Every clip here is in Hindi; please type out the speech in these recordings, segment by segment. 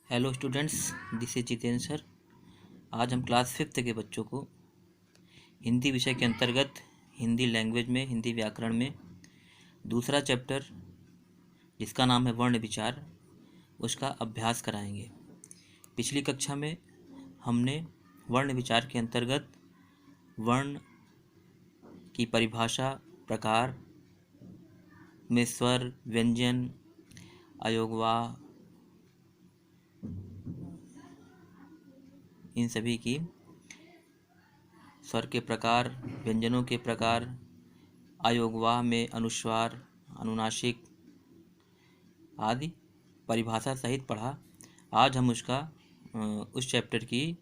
Hello students, this is Jitendra sir. आज हम क्लास 5th के बच्चों को हिंदी विषय के अंतर्गत हिंदी लैंग्वेज में, हिंदी व्याकरण में दूसरा चैप्टर जिसका नाम है वर्ण विचार, उसका अभ्यास कराएंगे। पिछली कक्षा में हमने वर्ण विचार के अंतर्गत वर्ण की परिभाषा, प्रकार में स्वर, व्यंजन, अयोगवाह, इन सभी की स्वर के प्रकार, व्यंजनों के प्रकार, अयोगवाह में अनुस्वार, अनुनासिक आदि परिभाषा सहित पढ़ा। आज हम उस चैप्टर की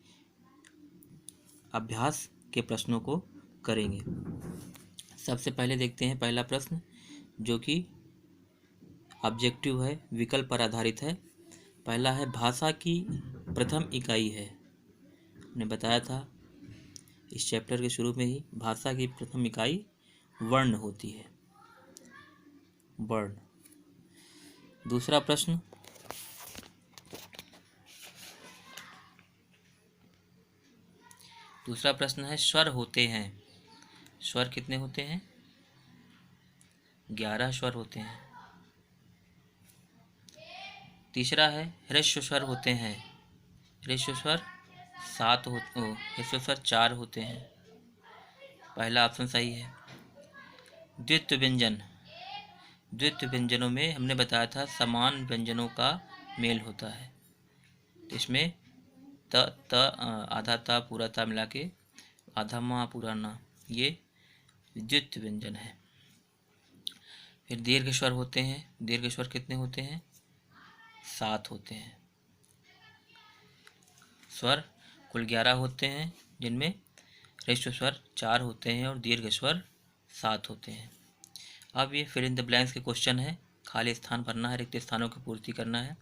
अभ्यास के प्रश्नों को करेंगे। सबसे पहले देखते हैं पहला प्रश्न, जो कि ऑब्जेक्टिव है, विकल्प पर आधारित है। पहला है, भाषा की प्रथम इकाई है। हमने बताया था इस चैप्टर के शुरू में ही, भाषा की प्रथम इकाई वर्ण होती है, वर्ण। दूसरा प्रश्न, है स्वर होते हैं। स्वर कितने होते हैं? 11 स्वर होते हैं। तीसरा है, ह्रस्व स्वर होते हैं। ह्रस्व स्वर 4 होते हैं। पहला ऑप्शन सही है। द्वित्व व्यंजन, द्वित्व व्यंजनों में हमने बताया था समान व्यंजनों का मेल होता है। तो इसमें आधा ता पूरा ता मिला के आधा माँ पूरा ना, ये द्वित्व व्यंजन है। फिर दीर्घ स्वर होते हैं। दीर्घ स्वर कितने होते हैं? 7 होते हैं। स्वर कुल 11 होते हैं, जिनमें ह्रस्व स्वर 4 होते हैं और दीर्घ स्वर 7 होते हैं। अब ये फिल इन द ब्लैंक्स के क्वेश्चन है, खाली स्थान भरना है, रिक्त स्थानों की पूर्ति करना है।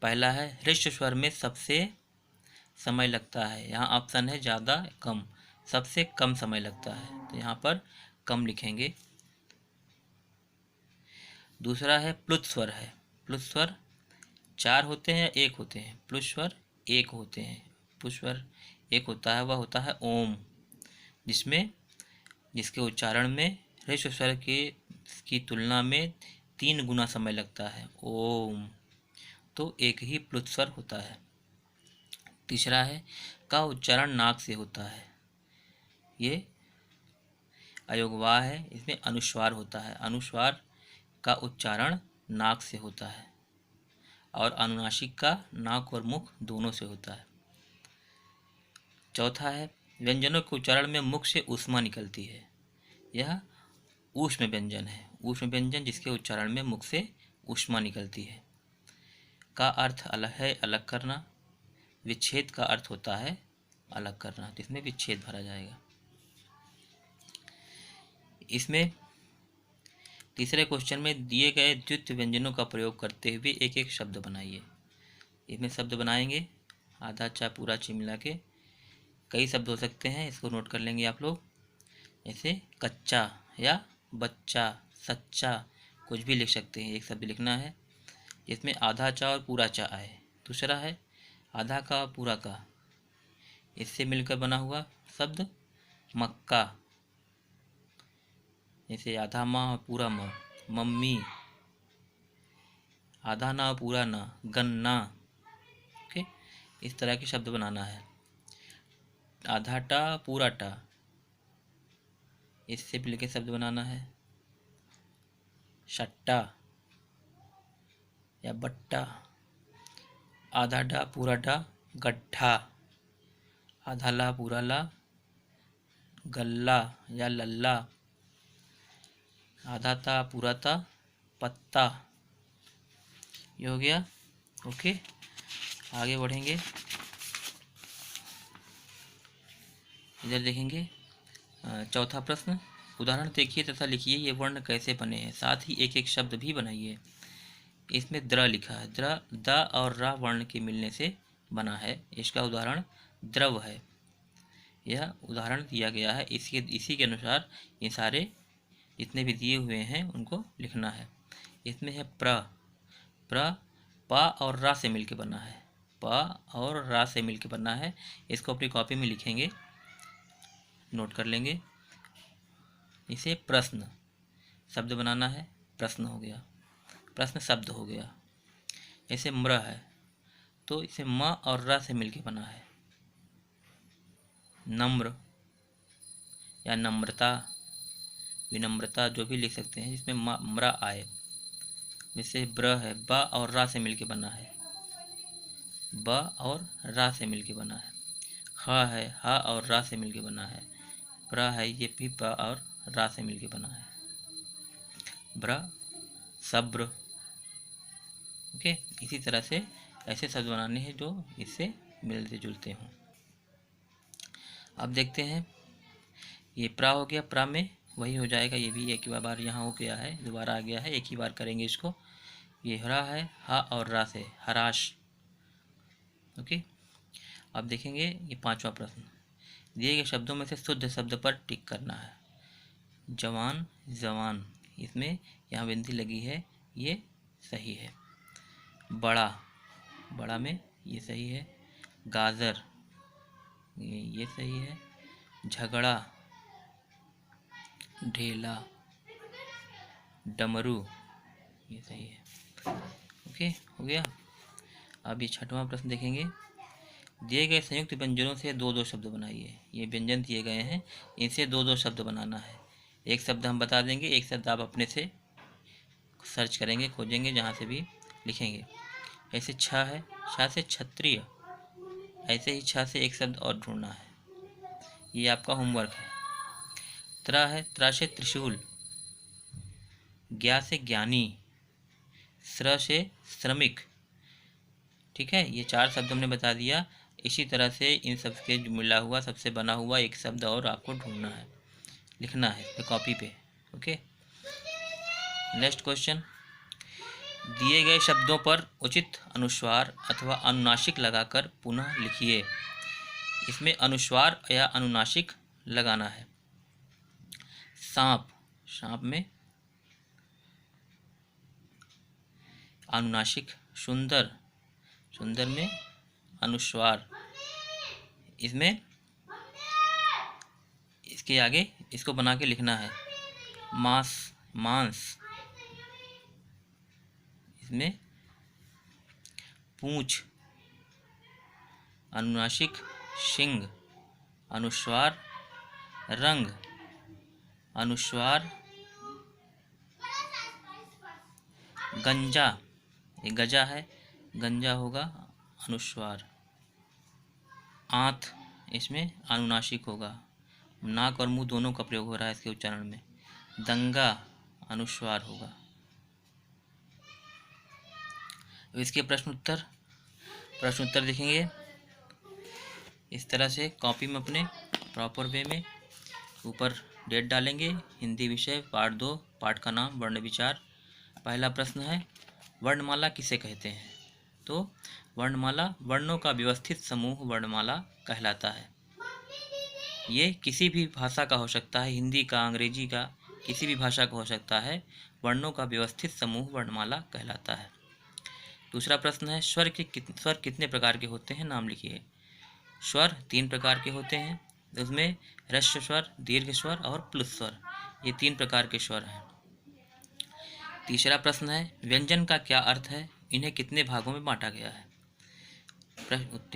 पहला है, ह्रस्व स्वर में सबसे समय लगता है। यहाँ ऑप्शन है ज़्यादा, कम। सबसे कम समय लगता है, तो यहाँ पर कम लिखेंगे। दूसरा है, प्लुत स्वर है। प्लुत स्वर 4 होते हैं या 1 होते हैं? प्लुत स्वर 1 होते हैं। प्लुत स्वर 1 होता है, वह होता है ओम, जिसके उच्चारण में ह्रस्व स्वर की तुलना में 3 गुना समय लगता है, ओम। तो एक ही प्लुत स्वर होता है। तीसरा है, का उच्चारण नाक से होता है। ये अयोगवाह है, इसमें अनुस्वार होता है। अनुस्वार का उच्चारण नाक से होता है और अनुनासिक का नाक और मुख दोनों से होता है। चौथा है, व्यंजनों के उच्चारण में मुख से ऊष्मा निकलती है। यह ऊष्म व्यंजन है। ऊष्म व्यंजन जिसके उच्चारण में मुख से ऊष्मा निकलती है। का अर्थ अलग है, अलग करना। विच्छेद का अर्थ होता है अलग करना, तो इसमें विच्छेद भरा जाएगा। इसमें तीसरे क्वेश्चन में दिए गए द्वित्व व्यंजनों का प्रयोग करते हुए एक एक शब्द बनाइए। इसमें शब्द बनाएंगे आधा चा पूरा ची मिला के। कई शब्द हो सकते हैं, इसको नोट कर लेंगे आप लोग। जैसे कच्चा या बच्चा, सच्चा, कुछ भी लिख सकते हैं। एक शब्द लिखना है जिसमें आधा चा और पूरा चा आए। दूसरा है आधा का और पूरा का, इससे मिलकर बना हुआ शब्द मक्का। जैसे आधा माँ और पूरा माँ, मम्मी। आधा ना और पूरा ना, गन्ना। ओके, इस तरह के शब्द बनाना है। आधा टा पूरा टा, इससे भी लेके शब्द बनाना है। शट्टा या बट्टा। आधा डा पूरा डा, गड्ढा। आधा ला पूरा ला, गल्ला या लल्ला। आधा ता पूरा ता, पत्ता। ये हो गया। ओके, आगे बढ़ेंगे। इधर देखेंगे चौथा प्रश्न, उदाहरण देखिए तथा लिखिए ये वर्ण कैसे बने हैं, साथ ही एक एक शब्द भी बनाइए। इसमें द्र लिखा है। द्र द और र वर्ण के मिलने से बना है। इसका उदाहरण द्रव है। यह उदाहरण दिया गया है, इसी के अनुसार ये सारे जितने भी दिए हुए हैं उनको लिखना है। इसमें है प्र। प्र पा और रा से मिलकर बना है। प और रा से मिलकर बना है। इसको अपनी कॉपी में लिखेंगे, नोट कर लेंगे। इसे प्रश्न शब्द बनाना है, प्रश्न हो गया, प्रश्न शब्द हो गया। ऐसे म्र है तो इसे म और र से मिलके बना है, नम्र या नम्रता, विनम्रता, जो भी लिख सकते हैं जिसमें म्र आए। जैसे ब्र है, ब और रा से मिलके बना है, ब और रा से मिलके बना है। ख है, ह और रा से मिलके बना है। प्र है, ये भी प और रा से मिलके बना है, ब्र, सब्र। ओके, इसी तरह से ऐसे शब्द बनाने हैं जो इससे मिलते जुलते हों। अब देखते हैं, ये प्रा हो गया, प्रा में वही हो जाएगा, ये भी एक ही बार यहाँ हो गया है, दोबारा आ गया है, एक ही बार करेंगे इसको। ये हरा है, हा और रा से हराश। ओके, अब देखेंगे ये पांचवा प्रश्न। दिए गए शब्दों में से शुद्ध शब्द पर टिक करना है। जवान, जवान, इसमें यहाँ बिंदी लगी है, ये सही है। बड़ा, बड़ा में ये सही है। गाजर, ये सही है। झगड़ा, ढेला, डमरू, ये सही है। ओके, हो गया। अब ये छठवां प्रश्न देखेंगे। दिए गए संयुक्त व्यंजनों से दो दो शब्द बनाइए। ये व्यंजन दिए गए हैं, इनसे दो दो शब्द बनाना है। एक शब्द हम बता देंगे, एक शब्द आप अपने से सर्च करेंगे, खोजेंगे, जहाँ से भी लिखेंगे। ऐसे छ है, छ से क्षत्रिय, ऐसे ही छ से एक शब्द और ढूंढना है, ये आपका होमवर्क है। त्रा है, त्रा से त्रिशूल, ज्ञा से ज्ञानी, श्र से श्रमिक। ठीक है, ये चार शब्द हमने बता दिया। इसी तरह से इन सब के मिला हुआ, सबसे बना हुआ एक शब्द और आपको ढूंढना है, लिखना है इस कॉपी पे। Okay, next question. दिए गए शब्दों पर उचित अनुस्वार अथवा अनुनासिक लगाकर पुनः लिखिए। इसमें अनुस्वार या अनुनासिक लगाना है। सांप, सांप में अनुनासिक। सुंदर, सुंदर में अनुस्वार। इसमें इसके आगे इसको बना के लिखना है। मांस, मांस, इसमें पूंछ, अनुनासिक शिंग, अनुस्वार रंग, अनुस्वार गंजा, ये गजा है, गंजा होगा अनुस्वार। आंत, इसमें अनुनासिक होगा, नाक और मुंह दोनों का प्रयोग हो रहा है इसके उच्चारण में। दंगा, अनुस्वार होगा। इसके प्रश्न उत्तर देखेंगे इस तरह से कॉपी में अपने प्रॉपर वे में। ऊपर डेट डालेंगे। हिंदी विषय पार्ट 2, पाठ का नाम वर्ण विचार। पहला प्रश्न है, वर्णमाला किसे कहते हैं? तो वर्णमाला वर्णों का व्यवस्थित समूह वर्णमाला कहलाता है। ये किसी भी भाषा का हो सकता है, हिंदी का, अंग्रेजी का, किसी भी भाषा का हो सकता है। वर्णों का व्यवस्थित समूह वर्णमाला कहलाता है। दूसरा प्रश्न है, स्वर कितने प्रकार के होते हैं? नाम लिखिए। स्वर 3 प्रकार के होते हैं, उसमें ह्रस्व स्वर, दीर्घ स्वर और प्लुत स्वर, ये 3 प्रकार के स्वर हैं। तीसरा प्रश्न है, व्यंजन का क्या अर्थ है? इन्हें कितने भागों में बांटा गया है?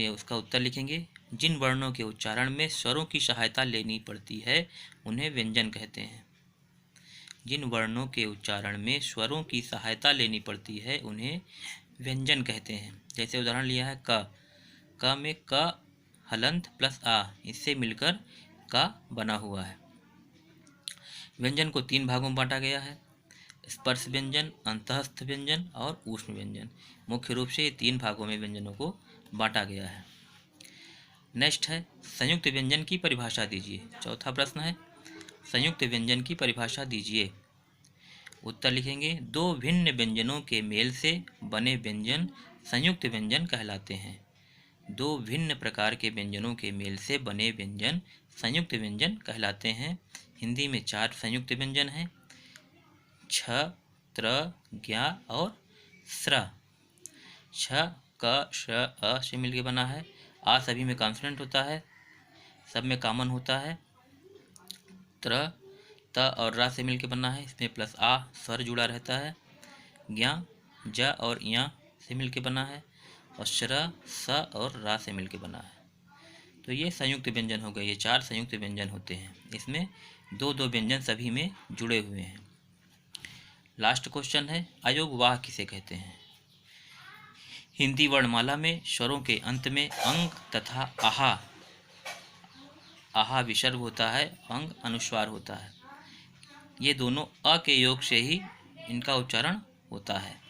उसका उत्तर लिखेंगे। जिन वर्णों के उच्चारण में स्वरों की सहायता लेनी पड़ती है उन्हें व्यंजन कहते हैं। जिन वर्णों के उच्चारण में स्वरों की सहायता लेनी पड़ती है उन्हें व्यंजन कहते हैं। जैसे उदाहरण लिया है क में क हलंत प्लस आ, इससे मिलकर का बना हुआ है। व्यंजन को 3 भागों में बांटा गया है, स्पर्श व्यंजन, अंतःस्थ व्यंजन और ऊष्म व्यंजन। मुख्य रूप से ये 3 भागों में व्यंजनों को बांटा गया है। नेक्स्ट है, संयुक्त व्यंजन की परिभाषा दीजिए। चौथा प्रश्न है, संयुक्त व्यंजन की परिभाषा दीजिए। उत्तर लिखेंगे। 2 भिन्न व्यंजनों के मेल से बने व्यंजन संयुक्त व्यंजन कहलाते हैं। 2 भिन्न प्रकार के व्यंजनों के मेल से बने व्यंजन संयुक्त व्यंजन कहलाते हैं। हिंदी में 4 संयुक्त व्यंजन हैं, छ, त्र, ज्ञा और स्र। छ क श अ से मिलके बना है। आ सभी में कॉन्सोनेंट होता है, सब में कॉमन होता है। त्र त और रा से मिलके बना है, इसमें प्लस आ स्वर जुड़ा रहता है। ज्ञा ज और या से मिलके बना है, और श्र स और रा से मिलके बना है। तो ये संयुक्त व्यंजन हो गए, ये 4 संयुक्त व्यंजन होते हैं। इसमें दो दो व्यंजन सभी में जुड़े हुए हैं। लास्ट क्वेश्चन है, अयोग वाह किसे कहते हैं? हिंदी वर्णमाला में स्वरों के अंत में अंग तथा आहा, आहा विसर्ग होता है, अंग अनुस्वार होता है। ये दोनों अ के योग से ही इनका उच्चारण होता है।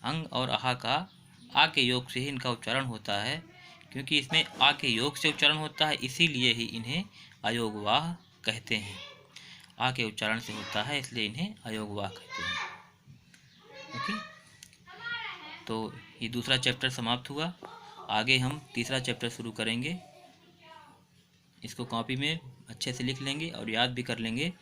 अंग और आहा का आ के योग से ही इनका उच्चारण होता है। क्योंकि इसमें आ के योग से उच्चारण होता है, इसीलिए ही इन्हें अयोगवाह कहते हैं। आ के उच्चारण से होता है, इसलिए इन्हें अयोगवाह कहते हैं। ओके, तो ये दूसरा चैप्टर समाप्त हुआ। आगे हम तीसरा चैप्टर शुरू करेंगे। इसको कॉपी में अच्छे से लिख लेंगे और याद भी कर लेंगे।